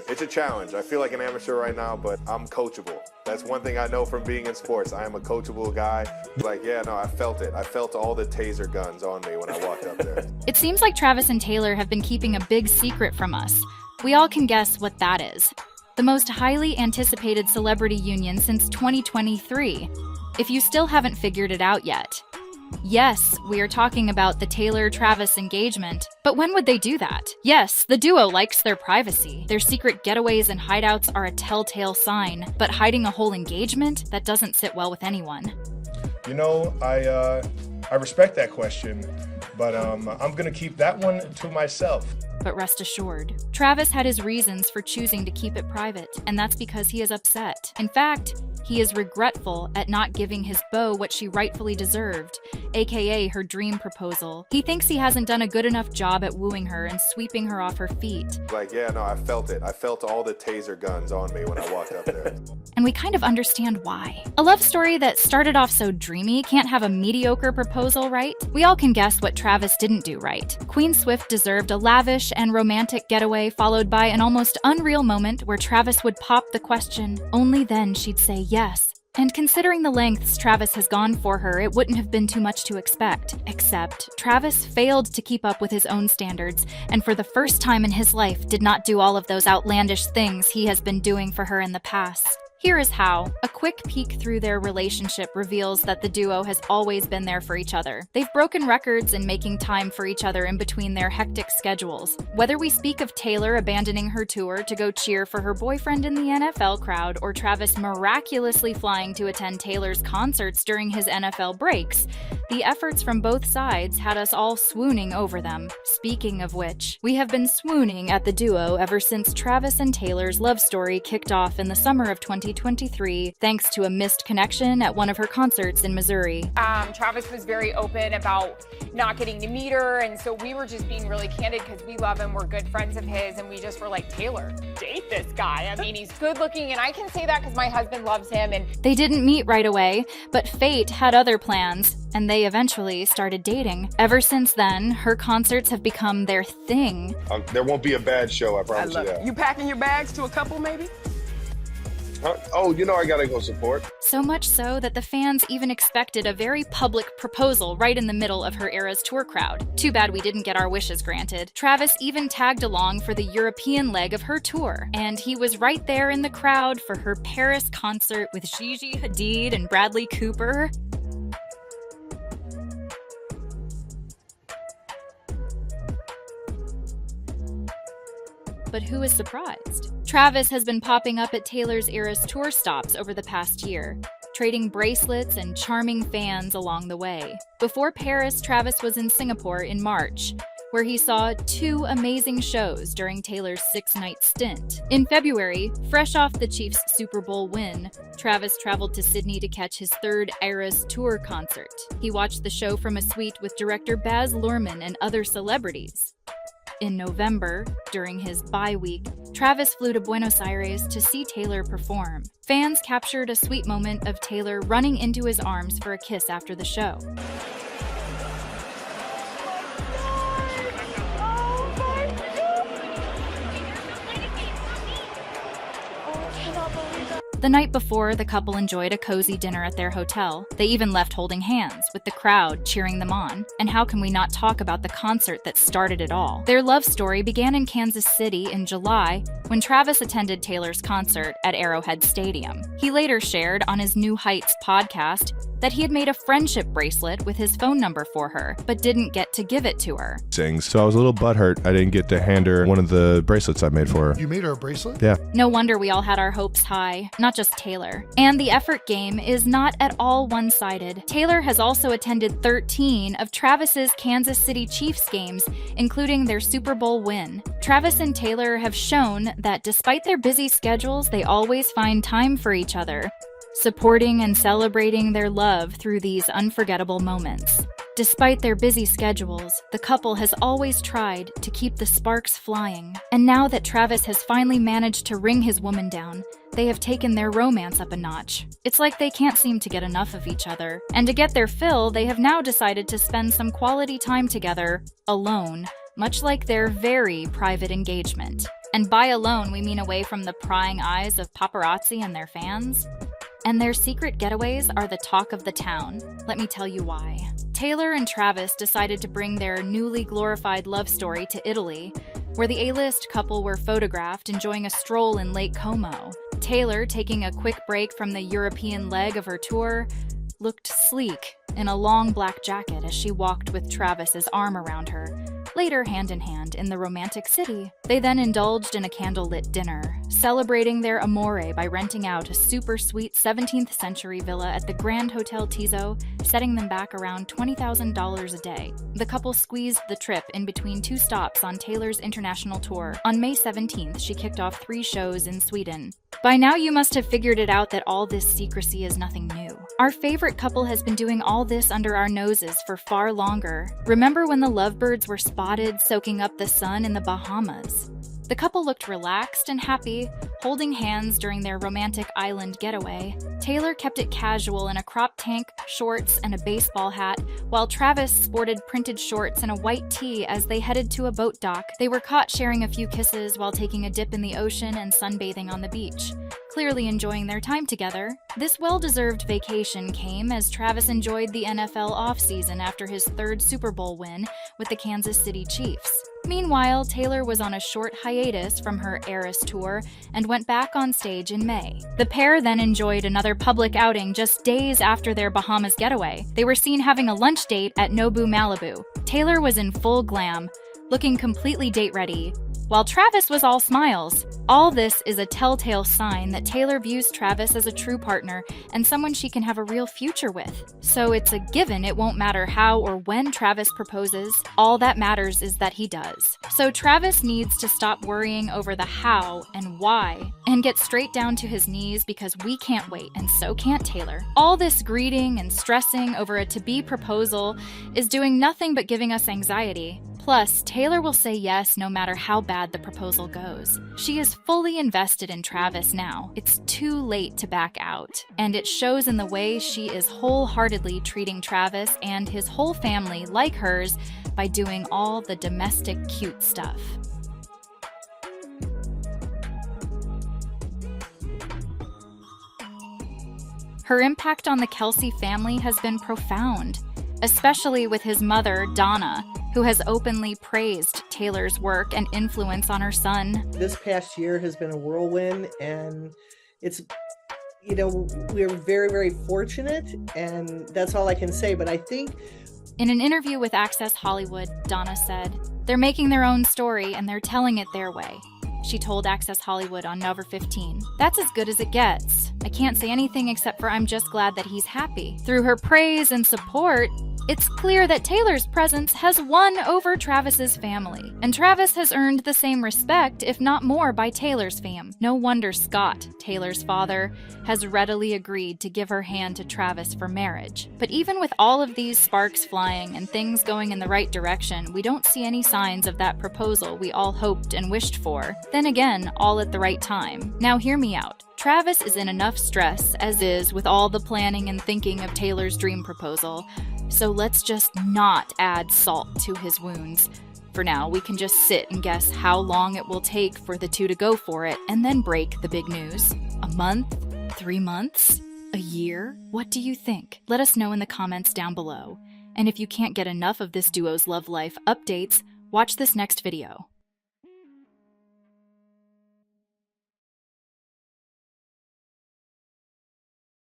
It's a challenge. I feel like an amateur right now, but I'm coachable. That's one thing I know from being in sports. I am a coachable guy. Like, yeah, no, I felt it. I felt all the taser guns on me when I walked up there. It seems like Travis and Taylor have been keeping a big secret from us. We all can guess what that is. The most highly anticipated celebrity union since 2023. If you still haven't figured it out yet. Yes, we are talking about the Taylor-Travis engagement, but when would they do that? Yes, the duo likes their privacy. Their secret getaways and hideouts are a telltale sign, but hiding a whole engagement? That doesn't sit well with anyone. You know, I respect that question, but I'm gonna keep that one to myself. But rest assured, Travis had his reasons for choosing to keep it private, and that's because he is upset. In fact, he is regretful at not giving his beau what she rightfully deserved, aka her dream proposal. He thinks he hasn't done a good enough job at wooing her and sweeping her off her feet. Like, yeah, no, I felt it. I felt all the taser guns on me when I walked up there. And we kind of understand why. A love story that started off so dreamy can't have a mediocre proposal, right? We all can guess what Travis didn't do right. Queen Swift deserved a lavish and romantic getaway followed by an almost unreal moment where Travis would pop the question. Only then she'd say yes. And considering the lengths Travis has gone for her, it wouldn't have been too much to expect. Except, Travis failed to keep up with his own standards, and for the first time in his life did not do all of those outlandish things he has been doing for her in the past. Here is how. A quick peek through their relationship reveals that the duo has always been there for each other. They've broken records in making time for each other in between their hectic schedules. Whether we speak of Taylor abandoning her tour to go cheer for her boyfriend in the NFL crowd, or Travis miraculously flying to attend Taylor's concerts during his NFL breaks, the efforts from both sides had us all swooning over them. Speaking of which, we have been swooning at the duo ever since Travis and Taylor's love story kicked off in the summer of 2023, thanks to a missed connection at one of her concerts in Missouri. Travis was very open about not getting to meet her, and so we were just being really candid because we love him, we're good friends of his, and we just were like, Taylor, date this guy. I mean, he's good looking, and I can say that because my husband loves him. And they didn't meet right away, but fate had other plans, and they eventually started dating. Ever since then, her concerts have become their thing. There won't be a bad show, I promise you that. You packing your bags to a couple, maybe? Oh, you know I gotta go support. So much so that the fans even expected a very public proposal right in the middle of her era's tour crowd. Too bad we didn't get our wishes granted. Travis even tagged along for the European leg of her tour, and he was right there in the crowd for her Paris concert with Gigi Hadid and Bradley Cooper. But who is surprised? Travis has been popping up at Taylor's era's tour stops over the past year, trading bracelets and charming fans along the way. Before Paris, Travis was in Singapore in March, where he saw 2 amazing shows during Taylor's 6-night stint. In February, fresh off the Chiefs' Super Bowl win, Travis traveled to Sydney to catch his 3rd Eras Tour concert. He watched the show from a suite with director Baz Luhrmann and other celebrities. In November, during his bye week, Travis flew to Buenos Aires to see Taylor perform. Fans captured a sweet moment of Taylor running into his arms for a kiss after the show. The night before, the couple enjoyed a cozy dinner at their hotel. They even left holding hands, with the crowd cheering them on. And how can we not talk about the concert that started it all? Their love story began in Kansas City in July, when Travis attended Taylor's concert at Arrowhead Stadium. He later shared on his New Heights podcast that he had made a friendship bracelet with his phone number for her, but didn't get to give it to her. So I was a little butthurt I didn't get to hand her one of the bracelets I made for her. You made her a bracelet? Yeah. No wonder we all had our hopes high, not just Taylor. And the effort game is not at all one-sided. Taylor has also attended 13 of Travis's Kansas City Chiefs games, including their Super Bowl win. Travis and Taylor have shown that despite their busy schedules, they always find time for each other, supporting and celebrating their love through these unforgettable moments. Despite their busy schedules, the couple has always tried to keep the sparks flying. And now that Travis has finally managed to ring his woman down, they have taken their romance up a notch. It's like they can't seem to get enough of each other. And to get their fill, they have now decided to spend some quality time together, alone, much like their very private engagement. And by alone, we mean away from the prying eyes of paparazzi and their fans. And their secret getaways are the talk of the town. Let me tell you why. Taylor and Travis decided to bring their newly glorified love story to Italy, where the A-list couple were photographed enjoying a stroll in Lake Como. Taylor, taking a quick break from the European leg of her tour, looked sleek in a long black jacket as she walked with Travis's arm around her, later hand in hand in the romantic city. They then indulged in a candlelit dinner, celebrating their amore by renting out a super sweet 17th century villa at the Grand Hotel Tizo, setting them back around $20,000 a day. The couple squeezed the trip in between 2 stops on Taylor's international tour. On May 17th, she kicked off 3 shows in Sweden. By now you must have figured it out that all this secrecy is nothing new. Our favorite couple has been doing all this under our noses for far longer. Remember when the lovebirds were spotted soaking up the sun in the Bahamas? The couple looked relaxed and happy, holding hands during their romantic island getaway. Taylor kept it casual in a crop tank, shorts, and a baseball hat, while Travis sported printed shorts and a white tee as they headed to a boat dock. They were caught sharing a few kisses while taking a dip in the ocean and sunbathing on the beach, clearly enjoying their time together. This well-deserved vacation came as Travis enjoyed the NFL offseason after his 3rd Super Bowl win with the Kansas City Chiefs. Meanwhile, Taylor was on a short hiatus from her Eras tour and went back on stage in May. The pair then enjoyed another public outing just days after their Bahamas getaway. They were seen having a lunch date at Nobu Malibu. Taylor was in full glam, looking completely date-ready, while Travis was all smiles. All this is a telltale sign that Taylor views Travis as a true partner and someone she can have a real future with. So it's a given it won't matter how or when Travis proposes, all that matters is that he does. So Travis needs to stop worrying over the how and why and get straight down to his knees because we can't wait and so can't Taylor. All this greeting and stressing over a to-be proposal is doing nothing but giving us anxiety. Plus, Taylor will say yes no matter how bad the proposal goes. She is fully invested in Travis now. It's too late to back out. And it shows in the way she is wholeheartedly treating Travis and his whole family like hers by doing all the domestic cute stuff. Her impact on the Kelce family has been profound, especially with his mother, Donna, who has openly praised Taylor's work and influence on her son. This past year has been a whirlwind, and it's, we're very, very fortunate, and that's all I can say. But I think in an interview with Access Hollywood, Donna said, "They're making their own story and they're telling it their way." She told Access Hollywood on November 15. "That's as good as it gets. I can't say anything except for I'm just glad that he's happy." Through her praise and support, it's clear that Taylor's presence has won over Travis's family, and Travis has earned the same respect, if not more, by Taylor's fam. No wonder Scott, Taylor's father, has readily agreed to give her hand to Travis for marriage. But even with all of these sparks flying and things going in the right direction, we don't see any signs of that proposal we all hoped and wished for. Then again, all at the right time. Now hear me out. Travis is in enough stress as is with all the planning and thinking of Taylor's dream proposal, so let's just not add salt to his wounds. For now, we can just sit and guess how long it will take for the two to go for it and then break the big news. A month? 3 months? A year? What do you think? Let us know in the comments down below. And if you can't get enough of this duo's love life updates, watch this next video.